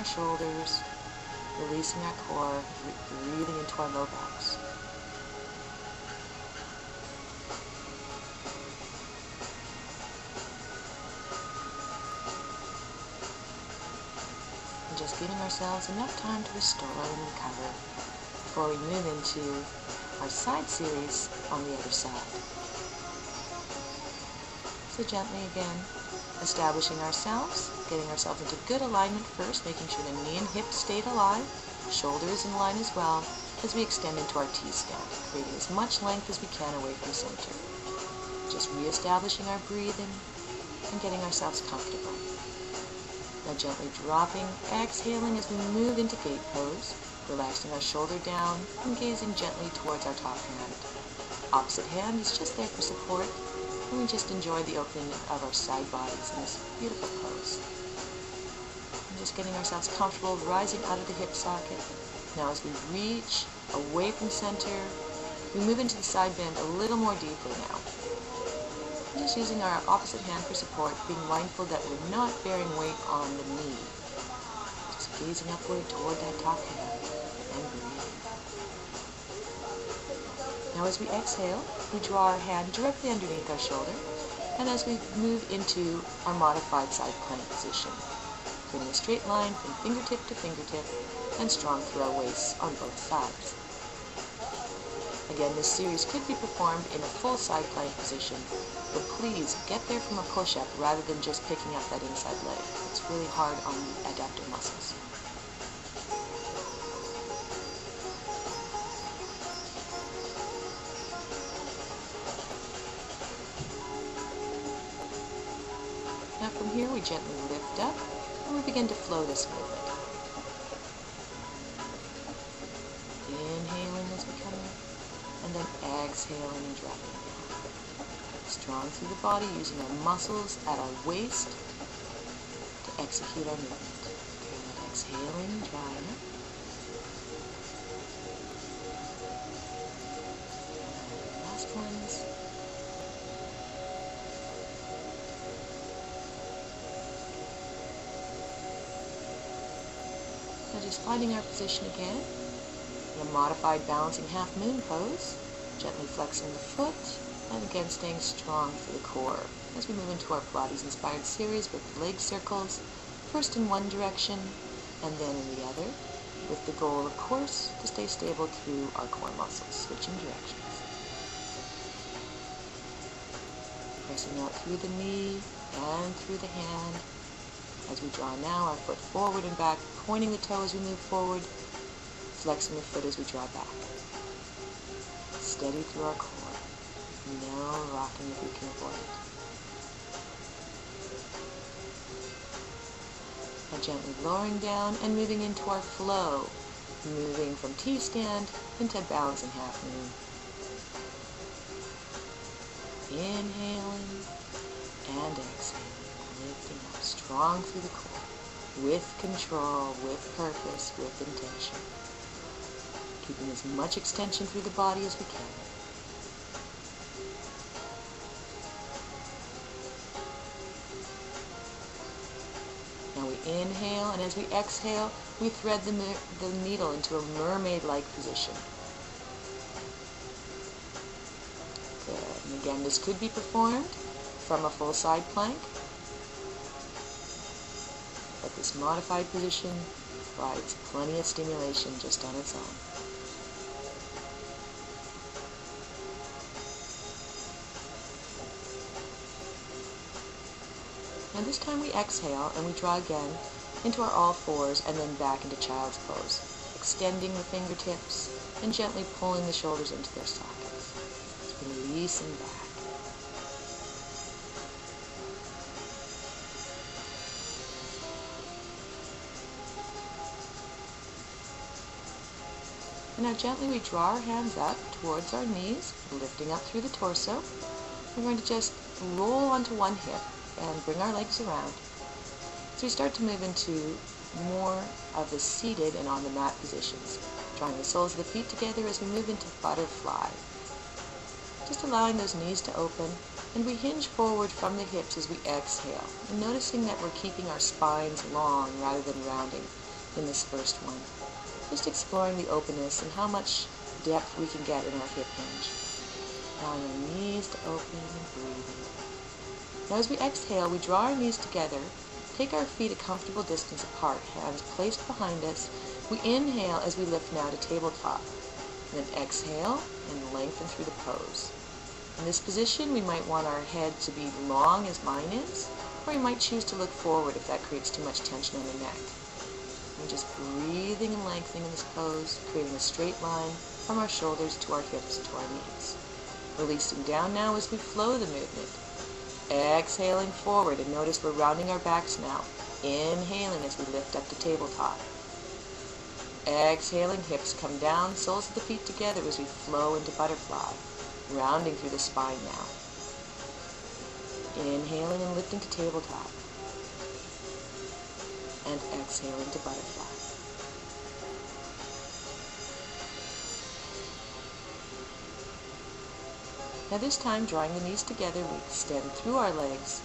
our shoulders, releasing our core, breathing into our low backs. And just giving ourselves enough time to restore and recover before we move into our side series on the other side. So gently again, establishing ourselves, getting ourselves into good alignment first, making sure the knee and hip stayed alive, shoulder is in line as well, as we extend into our T-stand, creating as much length as we can away from center. Just re-establishing our breathing and getting ourselves comfortable. Now gently dropping, exhaling as we move into gate pose, relaxing our shoulder down and gazing gently towards our top hand. Opposite hand is just there for support, and we just enjoy the opening of our side bodies in this beautiful pose. And just getting ourselves comfortable, rising out of the hip socket. Now as we reach away from center, we move into the side bend a little more deeply now. And just using our opposite hand for support, being mindful that we're not bearing weight on the knee. Just gazing upward toward that top hand and breathing. Now as we exhale, we draw our hand directly underneath our shoulder, and as we move into our modified side plank position, creating a straight line from fingertip to fingertip and strong through our waists on both sides. Again, this series could be performed in a full side plank position, but please get there from a push-up rather than just picking up that inside leg. It's really hard on the adductor muscles. Now from here we gently lift up and we begin to flow this movement. Inhaling as we come up and then exhaling and dropping down. Strong through the body, using our muscles at our waist to execute our movement. Okay, then exhaling and drawing up. And last ones. Now just finding our position again in a modified balancing half moon pose, gently flexing the foot and again staying strong for the core as we move into our Pilates inspired series with leg circles, first in one direction and then in the other, with the goal of course to stay stable through our core muscles, switching directions. Pressing out through the knee and through the hand. As we draw now our foot forward and back, pointing the toe as we move forward, flexing the foot as we draw back. Steady through our core. No rocking if we can avoid it. Now gently lowering down and moving into our flow, moving from T-stand into balancing half moon. Inhaling and exhaling. Lifting up strong through the core, with control, with purpose, with intention. Keeping as much extension through the body as we can. Now we inhale, and as we exhale, we thread the needle into a mermaid-like position. Good. And again, this could be performed from a full side plank. But this modified position provides plenty of stimulation just on its own. And this time we exhale and we draw again into our all fours and then back into child's pose, extending the fingertips and gently pulling the shoulders into their sockets. Just releasing back. And now gently we draw our hands up towards our knees, lifting up through the torso. We're going to just roll onto one hip and bring our legs around. So we start to move into more of the seated and on the mat positions, drawing the soles of the feet together as we move into butterfly. Just allowing those knees to open, and we hinge forward from the hips as we exhale, and noticing that we're keeping our spines long rather than rounding. in this first one. Just exploring the openness and how much depth we can get in our hip hinge. Allowing our knees to open and breathing. Now as we exhale, we draw our knees together, take our feet a comfortable distance apart, hands placed behind us. We inhale as we lift now to tabletop. And then exhale and lengthen through the pose. In this position, we might want our head to be long as mine is, or you might choose to look forward if that creates too much tension on the neck. And just breathing and lengthening in this pose, creating a straight line from our shoulders to our hips to our knees. Releasing down now as we flow the movement. Exhaling forward, and notice we're rounding our backs now. Inhaling as we lift up to tabletop. Exhaling, hips come down, soles of the feet together as we flow into butterfly, rounding through the spine now. Inhaling and lifting to tabletop. And exhaling to butterfly. Now this time, drawing the knees together, we extend through our legs,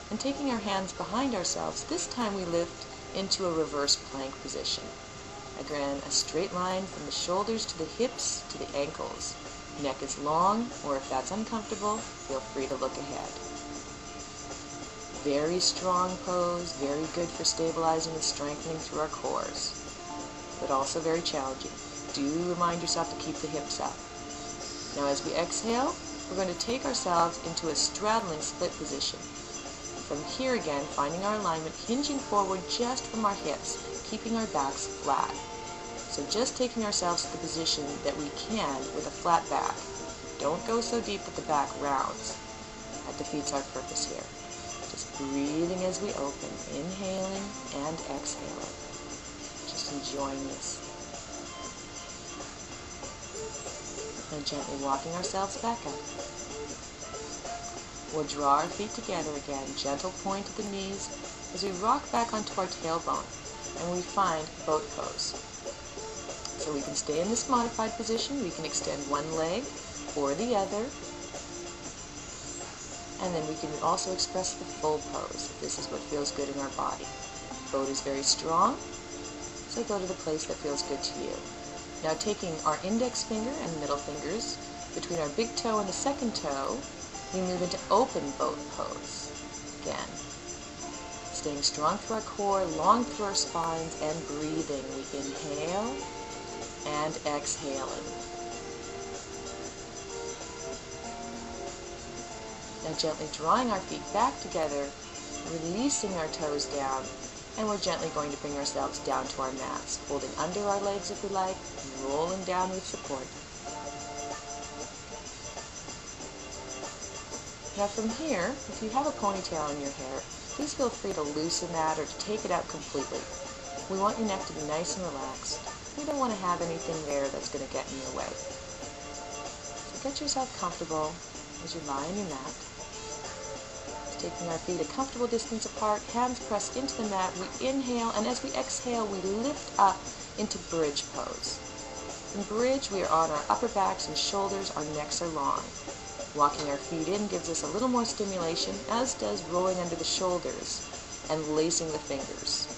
and taking our hands behind ourselves, this time we lift into a reverse plank position. Again, a straight line from the shoulders to the hips to the ankles. Neck is long, or if that's uncomfortable, feel free to look ahead. Very strong pose, very good for stabilizing and strengthening through our cores, but also very challenging. Do remind yourself to keep the hips up. Now as we exhale, we're going to take ourselves into a straddling split position. From here again, finding our alignment, hinging forward just from our hips, keeping our backs flat. So just taking ourselves to the position that we can with a flat back. Don't go so deep that the back rounds. That defeats our purpose here. Just breathing as we open, inhaling and exhaling. Just enjoying this. And gently walking ourselves back up. We'll draw our feet together again, gentle point at the knees as we rock back onto our tailbone, and we find boat pose. So we can stay in this modified position, we can extend one leg or the other, and then we can also express the full pose. This is what feels good in our body. Boat is very strong, so go to the place that feels good to you. Now taking our index finger and middle fingers between our big toe and the second toe, we move into open boat pose. Again, staying strong through our core, long through our spines, and breathing. We inhale and exhaling. Now gently drawing our feet back together, releasing our toes down, and we're gently going to bring ourselves down to our mats, holding under our legs if we like, and rolling down with support. Now from here, if you have a ponytail in your hair, please feel free to loosen that or to take it out completely. We want your neck to be nice and relaxed. We don't want to have anything there that's going to get in your way. So get yourself comfortable as you lie on your mat. Taking our feet a comfortable distance apart, hands pressed into the mat, we inhale, and as we exhale, we lift up into bridge pose. In bridge, we are on our upper backs and shoulders, our necks are long. Walking our feet in gives us a little more stimulation, as does rolling under the shoulders and lacing the fingers.